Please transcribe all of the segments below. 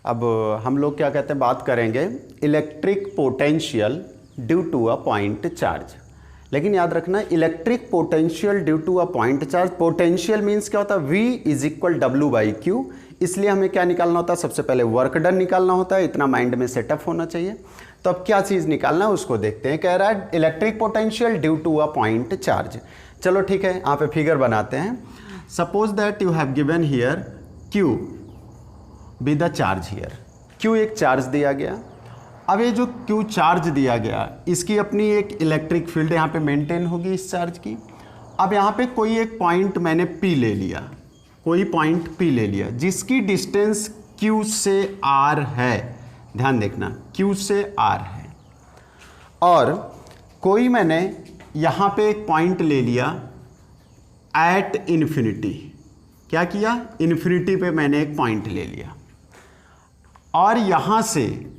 अब हम लोग क्या कहते हैं, बात करेंगे electric potential due to a point charge. लेकिन याद रखना, electric potential due to a point charge, potential means क्या होता है, V इज इक्वल W/Q। इसलिए हमें क्या निकालना होता है, सबसे पहले वर्क डन निकालना होता है, इतना माइंड में सेटअप होना चाहिए। तो अब क्या चीज़ निकालना है उसको देखते हैं। कह रहा है electric potential due to a point charge. चलो ठीक है, यहाँ पे फिगर बनाते हैं। Suppose that you have given here Q be the charge here. Q एक चार्ज दिया गया। अब ये जो Q चार्ज दिया गया, इसकी अपनी एक इलेक्ट्रिक फील्ड यहाँ पे मेंटेन होगी इस चार्ज की। अब यहाँ पे कोई एक पॉइंट मैंने P ले लिया, कोई पॉइंट P ले लिया जिसकी डिस्टेंस Q से R है। ध्यान देखना, Q से R है। और कोई मैंने यहाँ पे एक पॉइंट ले लिया एट इन्फिनिटी। क्या किया, इन्फिनिटी पे मैंने एक पॉइंट ले लिया। और यहाँ से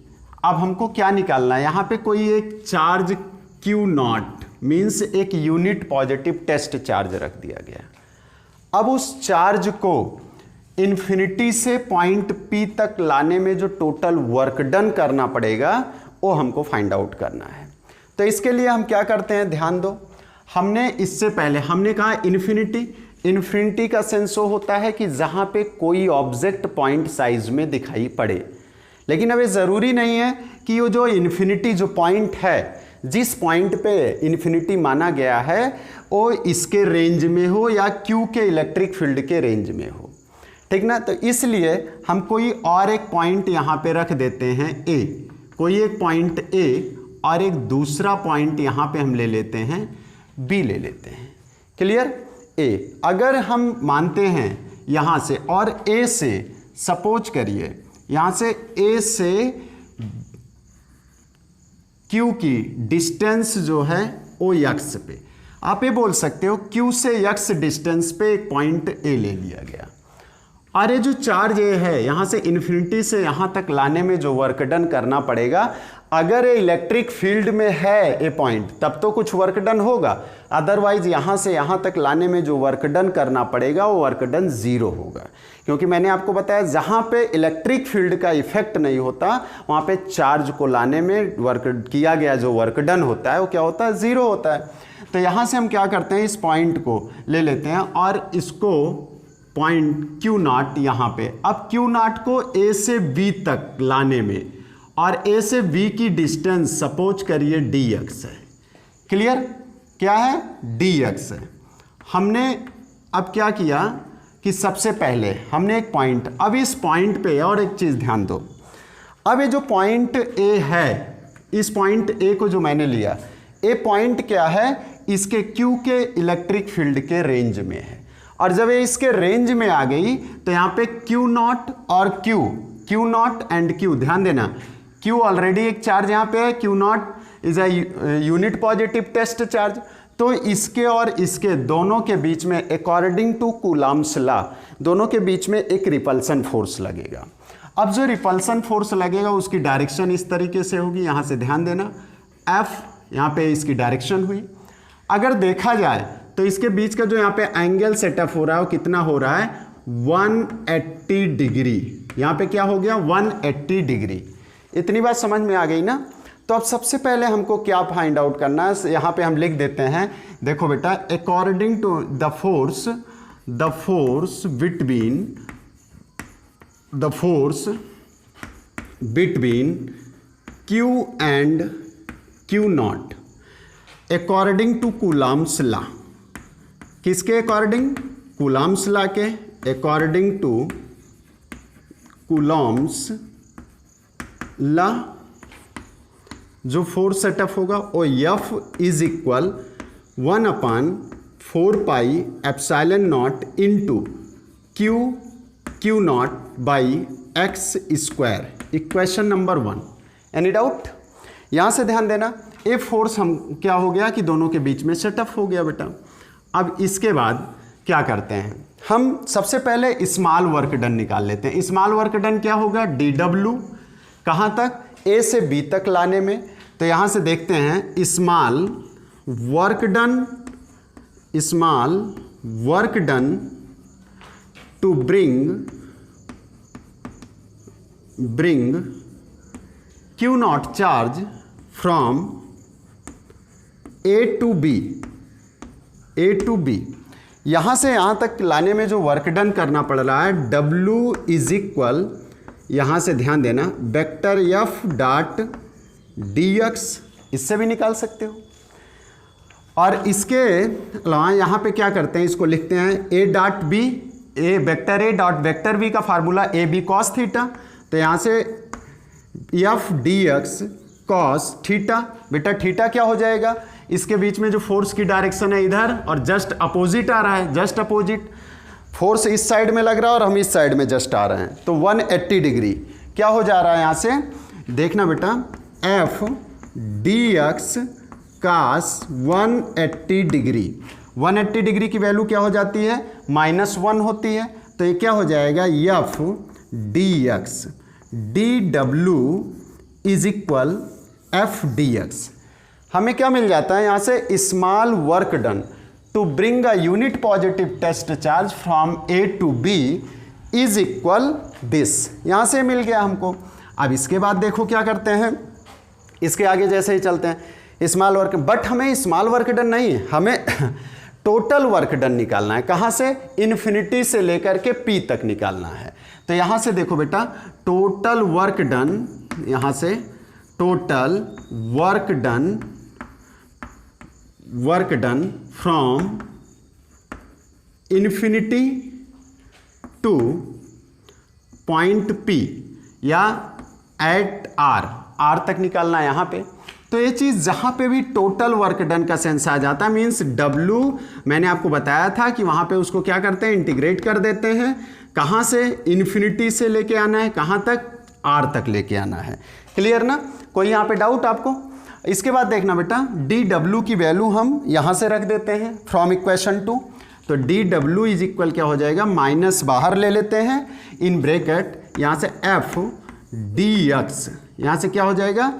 अब हमको क्या निकालना है, यहाँ पे कोई एक चार्ज Q0 मीन्स एक यूनिट पॉजिटिव टेस्ट चार्ज रख दिया गया। अब उस चार्ज को इन्फिनिटी से पॉइंट P तक लाने में जो टोटल वर्क डन करना पड़ेगा वो हमको फाइंड आउट करना है। तो इसके लिए हम क्या करते हैं, ध्यान दो। हमने इससे पहले हमने कहा इन्फिनिटी का सेंस वो होता है कि जहाँ पे कोई ऑब्जेक्ट पॉइंट साइज में दिखाई पड़े। लेकिन अब ये ज़रूरी नहीं है कि वो जो इन्फिनिटी जो पॉइंट है, जिस पॉइंट पे इन्फिनिटी माना गया है वो इसके रेंज में हो या Q के इलेक्ट्रिक फील्ड के रेंज में हो, ठीक ना। तो इसलिए हम कोई और एक पॉइंट यहाँ पे रख देते हैं A, कोई एक पॉइंट A और एक दूसरा पॉइंट यहाँ पे हम ले लेते हैं B ले लेते हैं। क्लियर। A अगर हम मानते हैं यहाँ से और A से, सपोज करिए यहाँ से A से Q की डिस्टेंस जो है वो x पे, आप ये बोल सकते हो Q से x डिस्टेंस पे एक पॉइंट A ले लिया गया। और ये जो चार्ज A है, यहाँ से इन्फिनिटी से यहाँ तक लाने में जो वर्क डन करना पड़ेगा, अगर ये इलेक्ट्रिक फील्ड में है ए पॉइंट तब तो कुछ वर्क डन होगा, अदरवाइज यहाँ से यहाँ तक लाने में जो वर्क डन करना पड़ेगा वो वर्क डन ज़ीरो होगा। क्योंकि मैंने आपको बताया जहाँ पे इलेक्ट्रिक फील्ड का इफेक्ट नहीं होता वहाँ पे चार्ज को लाने में वर्क किया गया जो वर्क डन होता है वो क्या होता है, ज़ीरो होता है। तो यहाँ से हम क्या करते हैं, इस पॉइंट को ले लेते हैं और इसको पॉइंट Q0 यहाँ पे, अब Q0 को A से B तक लाने में, और A से B की डिस्टेंस सपोज करिए dx है। क्लियर, क्या है, dx है। हमने अब क्या किया कि सबसे पहले हमने एक पॉइंट, अब इस पॉइंट पे और एक चीज़ ध्यान दो। अब ये जो पॉइंट A है, इस पॉइंट A को जो मैंने लिया, A पॉइंट क्या है, इसके Q के इलेक्ट्रिक फील्ड के रेंज में है। और जब ये इसके रेंज में आ गई तो यहाँ पे Q0 और Q0 एंड Q, ध्यान देना, Q ऑलरेडी एक चार्ज यहाँ पे है, Q0 is a unit positive test charge. तो इसके और इसके दोनों के बीच में अकॉर्डिंग टू कूलॉम्स लॉ दोनों के बीच में एक रिपल्सन फोर्स लगेगा। अब जो रिपल्सन फोर्स लगेगा उसकी डायरेक्शन इस तरीके से होगी, यहाँ से ध्यान देना, F यहाँ पे इसकी डायरेक्शन हुई। अगर देखा जाए तो इसके बीच का जो यहाँ पे एंगल सेटअप हो रहा है वो कितना हो रहा है, 180 डिग्री। यहाँ पे क्या हो गया, 180 डिग्री। इतनी बात समझ में आ गई ना। तो अब सबसे पहले हमको क्या फाइंड आउट करना है, यहाँ पे हम लिख देते हैं, देखो बेटा, according to the force between Q and Q0 according to Coulomb's law. किसके अकॉर्डिंग, कूलॉम्स लॉ के अकॉर्डिंग टू कूलॉम्स लॉ जो फोर्स सेटअप होगा वो F is equal 1/4 pi epsilon naught into Q0 by x square, equation number 1। Any doubt? यहाँ से ध्यान देना, ये फोर्स हम क्या हो गया कि दोनों के बीच में सेटअप हो गया बेटा। अब इसके बाद क्या करते हैं, हम सबसे पहले स्मॉल वर्क डन निकाल लेते हैं। स्मॉल वर्क डन क्या होगा, dW, कहाँ तक, A से B तक लाने में। तो यहाँ से देखते हैं small work done to bring bring Q naught charge from A to B, यहाँ से यहाँ तक लाने में जो वर्क डन करना पड़ रहा है, W इज इक्वल, यहाँ से ध्यान देना, वेक्टर F डॉट dx, इससे भी निकाल सकते हो। और इसके अलावा यहाँ पे क्या करते हैं, इसको लिखते हैं A dot B, A vector A dot vector B का formula A B cos theta, तो यहाँ से F dx कॉस थीटा, बेटा थीटा क्या हो जाएगा, इसके बीच में जो फोर्स की डायरेक्शन है इधर और जस्ट अपोजिट आ रहा है, जस्ट अपोजिट, फोर्स इस साइड में लग रहा है और हम इस साइड में जस्ट आ रहे हैं, तो 180 डिग्री क्या हो जा रहा है यहाँ से, देखना बेटा, F dx cos 180 degree, 180 degree की वैल्यू क्या हो जाती है, -1 होती है, तो ये क्या हो जाएगा, F dx dw is equal F dx। हमें क्या मिल जाता है यहाँ से, small work done to bring a unit positive test charge from A to B is equal this, यहाँ से मिल गया हमको। अब इसके बाद देखो क्या करते हैं, इसके आगे जैसे ही चलते हैं, स्मॉल वर्क, बट हमें स्मॉल वर्क डन नहीं, हमें टोटल वर्क डन निकालना है, कहाँ से, इन्फिनिटी से लेकर के पी तक निकालना है। तो यहाँ से देखो बेटा, टोटल वर्क डन, यहाँ से total work done from infinity two point P या एट R तक निकालना है यहाँ पे। तो ये चीज़ जहाँ पे भी टोटल वर्क डन का सेंस आ जाता है, मीन्स W मैंने आपको बताया था कि वहाँ पे उसको क्या करते हैं, इंटीग्रेट कर देते हैं, कहाँ से, इन्फिनिटी से लेके आना है, कहाँ तक, R तक लेके आना है। क्लियर ना, कोई यहाँ पे डाउट आपको? इसके बाद देखना बेटा, dw की वैल्यू हम यहाँ से रख देते हैं फ्रॉम इक्वेशन 2, तो dw इज इक्वल क्या हो जाएगा, माइनस बाहर ले लेते हैं, इन ब्रैकेट यहाँ से f dx, यहाँ से क्या हो जाएगा,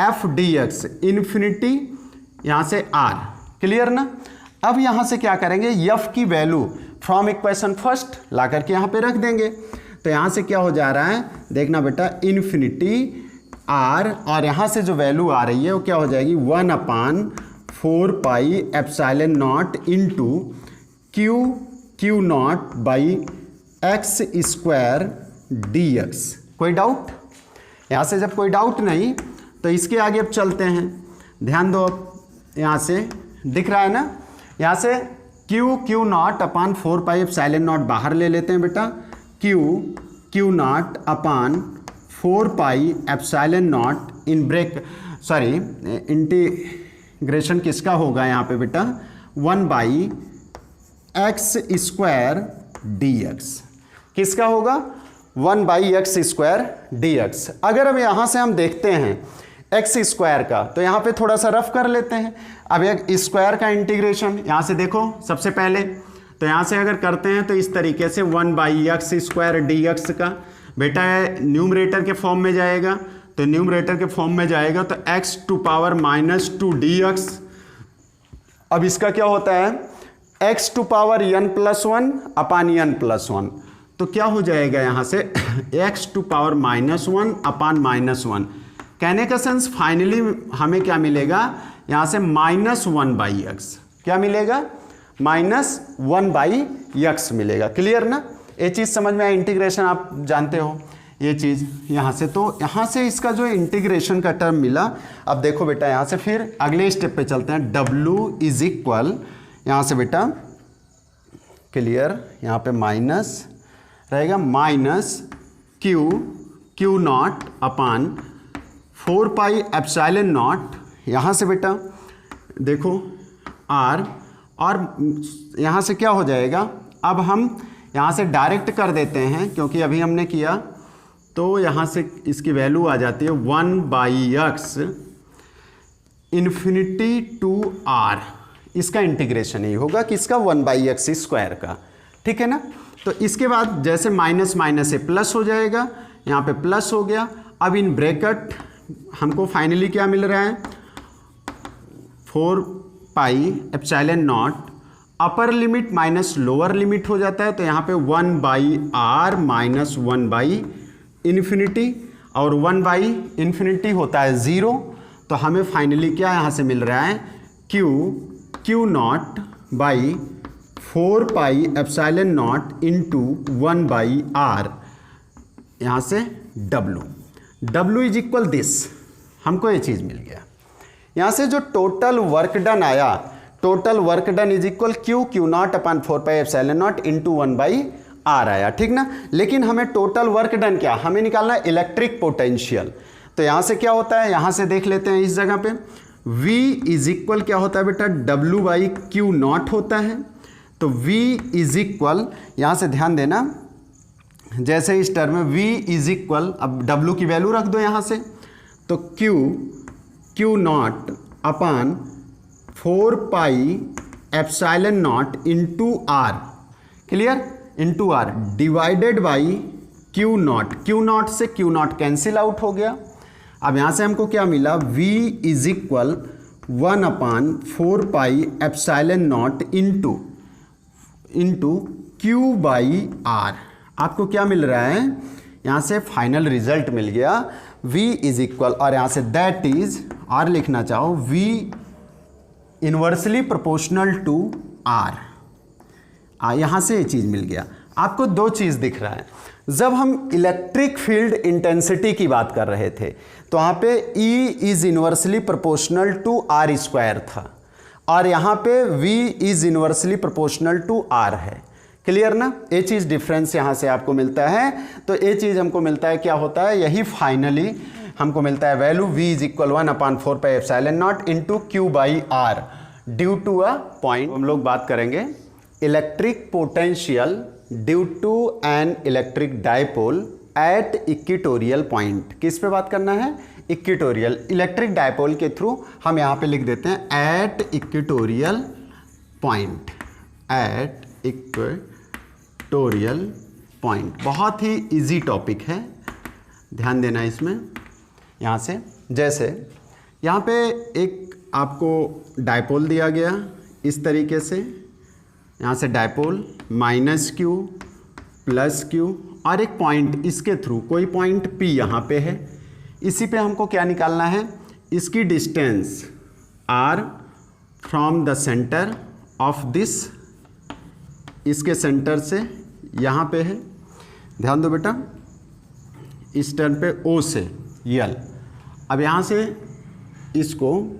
f dx इन्फिनिटी, यहाँ से r। क्लियर ना, अब यहाँ से क्या करेंगे, f की वैल्यू फ्रॉम इक्वेशन फर्स्ट ला करके यहाँ पे रख देंगे, तो यहाँ से क्या हो जा रहा है, देखना बेटा, इन्फिनिटी r, और यहाँ से जो वैल्यू आ रही है वो क्या हो जाएगी, 1/4 pi epsilon naught into Q not by x square dx। कोई डाउट? यहाँ से जब कोई डाउट नहीं तो इसके आगे अब चलते हैं, ध्यान दो, यहाँ से दिख रहा है ना, यहाँ से Q not upon 4 pi epsilon not बाहर ले लेते हैं बेटा, Q not upon 4 pi epsilon not in integration किसका होगा यहाँ पे बेटा, 1/x स्क्वायर dx, किसका होगा, 1/x स्क्वायर dx। अगर अब यहाँ से हम देखते हैं x स्क्वायर का, तो यहाँ पे थोड़ा सा रफ कर लेते हैं। अब एक स्क्वायर का इंटीग्रेशन यहाँ से देखो, सबसे पहले तो यहाँ से अगर करते हैं तो इस तरीके से 1/x स्क्वायर dx का बेटा न्यूमरेटर के फॉर्म में जाएगा, तो न्यूमरेटर के फॉर्म में जाएगा तो x टू पावर -2 dx। अब इसका क्या होता है, x to power n+1 upon n+1, तो क्या हो जाएगा यहाँ से x टू पावर -1 अपान -1। कहने का सेंस फाइनली हमें क्या मिलेगा, यहाँ से -1/x, क्या मिलेगा, -1/x मिलेगा। क्लियर ना, ये चीज़ समझ में आया, इंटीग्रेशन आप जानते हो ये चीज़ यहाँ से, तो यहाँ से इसका जो इंटीग्रेशन का टर्म मिला। अब देखो बेटा, यहाँ से फिर अगले स्टेप पे चलते हैं, W इज इक्वल, यहाँ से बेटा क्लियर, यहाँ पे माइनस रहेगा, -Q not upon 4 pi epsilon not, यहाँ से बेटा देखो R, और यहाँ से क्या हो जाएगा, अब हम यहाँ से डायरेक्ट कर देते हैं क्योंकि अभी हमने किया, तो यहाँ से इसकी वैल्यू आ जाती है 1/x इन्फिनिटी टू R, इसका इंटीग्रेशन ही होगा किसका, 1/x स्क्वायर का, ठीक है ना। तो इसके बाद जैसे माइनस माइनस से प्लस हो जाएगा, यहाँ पे प्लस हो गया। अब इन ब्रैकेट हमको फाइनली क्या मिल रहा है, 4 पाई epsilon not, upper limit minus lower limit हो जाता है, तो यहाँ पे 1/r माइनस 1/2 इन्फिनिटी और 1/∞ होता है 0, तो हमें फाइनली क्या यहाँ से मिल रहा है Q0/4πε0 इंटू 1/r, यहाँ से W इज इक्वल दिस, हमको ये चीज़ मिल गया। यहाँ से जो टोटल वर्क डन आया, total work done is equal Q0/4πε0 into 1/r आया, ठीक ना। लेकिन हमें टोटल वर्क डन क्या, हमें निकालना है इलेक्ट्रिक पोटेंशियल। तो यहाँ से क्या होता है, यहाँ से देख लेते हैं इस जगह पे V इज इक्वल क्या होता है बेटा, W/Q0 होता है। तो V इज इक्वल, यहाँ से ध्यान देना, जैसे इस टर्म में V इज इक्वल, अब W की वैल्यू रख दो यहाँ से, तो Q0 upon 4πε0 into R, clear, into R divided by Q0 से Q0 कैंसिल आउट हो गया। अब यहाँ से हमको क्या मिला, V is equal 1/4πε0 into Q/R। आपको क्या मिल रहा है, यहाँ से फाइनल रिजल्ट मिल गया V इज इक्वल, और यहाँ से दैट इज, R लिखना चाहो, V inversely proportional to R। यहाँ से ये चीज़ मिल गया। आपको दो चीज़ दिख रहा है, जब हम इलेक्ट्रिक फील्ड इंटेंसिटी की बात कर रहे थे तो वहाँ पे E is inversely proportional to R² था, और यहाँ पे V is inversely proportional to R है, क्लियर ना। ये चीज़ डिफरेंस यहाँ से आपको मिलता है। तो ये चीज़ हमको मिलता है, क्या होता है, यही फाइनली हमको मिलता है value V is equal 1/4πε0 into Q/R due to a point. हम लोग बात करेंगे electric potential due to an electric dipole at equatorial point. किस पे बात करना है, इक्वेटोरियल। इलेक्ट्रिक डायपोल के थ्रू हम यहाँ पे लिख देते हैं at equatorial point, at equatorial point. बहुत ही इजी टॉपिक है, ध्यान देना इसमें। यहाँ से जैसे यहाँ पे एक आपको डायपोल दिया गया इस तरीके से, यहाँ से डायपोल -Q +Q और एक पॉइंट इसके थ्रू, कोई पॉइंट P यहाँ पे है, इसी पे हमको क्या निकालना है, इसकी distance R from the centre of this, इसके सेंटर से यहाँ पे है, ध्यान दो बेटा, इस टर्न पे O से L। अब यहाँ से इसको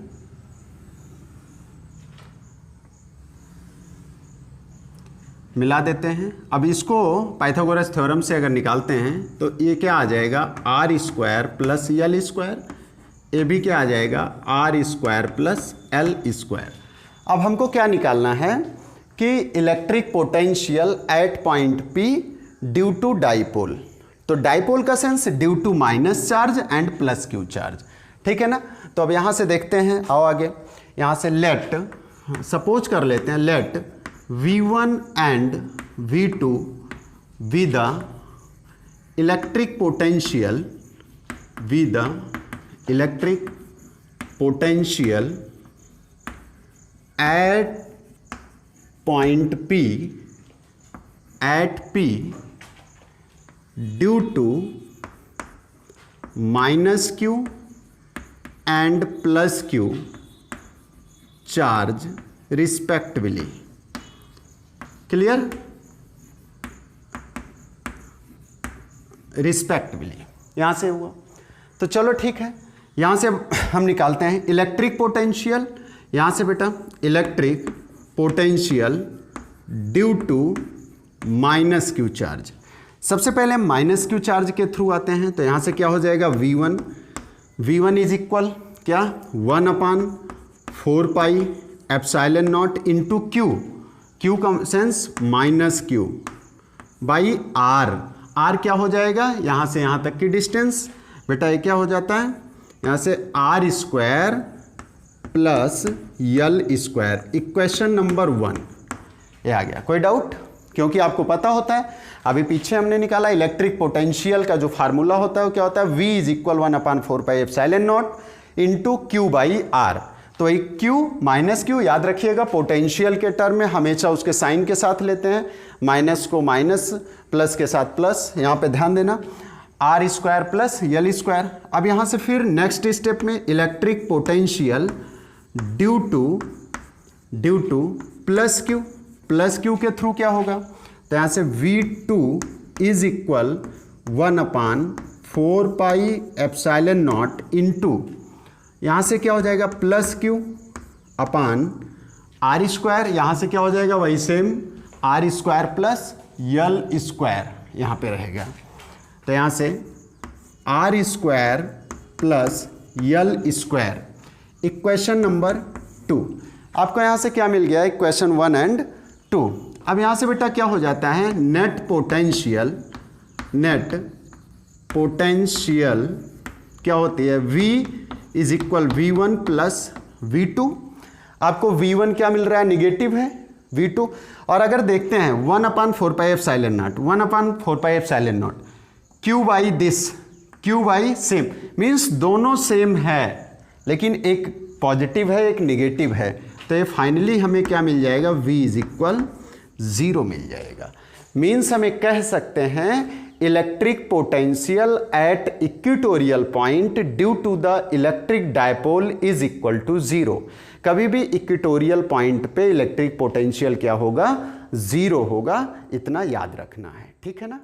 मिला देते हैं। अब इसको पाइथागोरस थ्योरम से अगर निकालते हैं तो ये क्या आ जाएगा, R² + L²। ये भी क्या आ जाएगा, R² + L²। अब हमको क्या निकालना है कि electric potential at point P due to dipole. तो डाइपोल का sense due to minus charge and +Q charge, ठीक है ना। तो अब यहाँ से देखते हैं, आओ आगे, यहाँ से लेट, सपोज कर लेते हैं, late V1 and V2 be the electric potential, be the electric potential at point P, at P due to -Q and +Q charge respectively, clear, respectively. यहाँ से हुआ, तो चलो ठीक है, यहाँ से हम निकालते हैं इलेक्ट्रिक पोटेंशियल। यहाँ से बेटा electric potential due to -Q charge. सबसे पहले -Q चार्ज के थ्रू आते हैं, तो यहाँ से क्या हो जाएगा, V1 इज इक्वल क्या, 1/4πε0 इंटू Q का सेंस -Q बाई R क्या हो जाएगा, यहाँ से यहाँ तक की डिस्टेंस, बेटा ये क्या हो जाता है, यहाँ से R² + L², इक्वेशन नंबर 1 ये आ गया। कोई डाउट, क्योंकि आपको पता होता है, अभी पीछे हमने निकाला इलेक्ट्रिक पोटेंशियल का जो फार्मूला होता है वो क्या होता है, V is equal 1/4πε0 into Q/R। तो एक Q याद रखिएगा, पोटेंशियल के टर्म में हमेशा उसके साइन के साथ लेते हैं, माइनस को माइनस, प्लस के साथ प्लस, यहाँ पे ध्यान देना। R square plus L square. अब यहाँ से फिर नेक्स्ट स्टेप में electric potential due to plus Q के थ्रू क्या होगा, तो यहाँ से V2 is equal 1/4 pi epsilon naught into, यहाँ से क्या हो जाएगा plus Q upon R square, यहाँ से क्या हो जाएगा वही same R square plus L square यहाँ पे रहेगा। तो यहाँ से R square plus L square, equation number 2। आपको यहाँ से क्या मिल गया, इक्वेशन 1 एंड 2। अब यहाँ से बेटा क्या हो जाता है, नेट पोटेंशियल क्या होती है, V is equal V1 plus V2। आपको V1 क्या मिल रहा है, निगेटिव है V2। और अगर देखते हैं 1/4 pi epsilon not, 1/4 pi epsilon not Q by this, Q by same, means दोनों सेम है लेकिन एक पॉजिटिव है एक निगेटिव है, तो ये फाइनली हमें क्या मिल जाएगा, V इज इक्वल 0 मिल जाएगा। मीन्स हमें कह सकते हैं electric potential at equatorial point due to the electric dipole is equal to 0। कभी भी इक्वेटोरियल पॉइंट पे इलेक्ट्रिक पोटेंशियल क्या होगा, 0 होगा, इतना याद रखना है, ठीक है ना।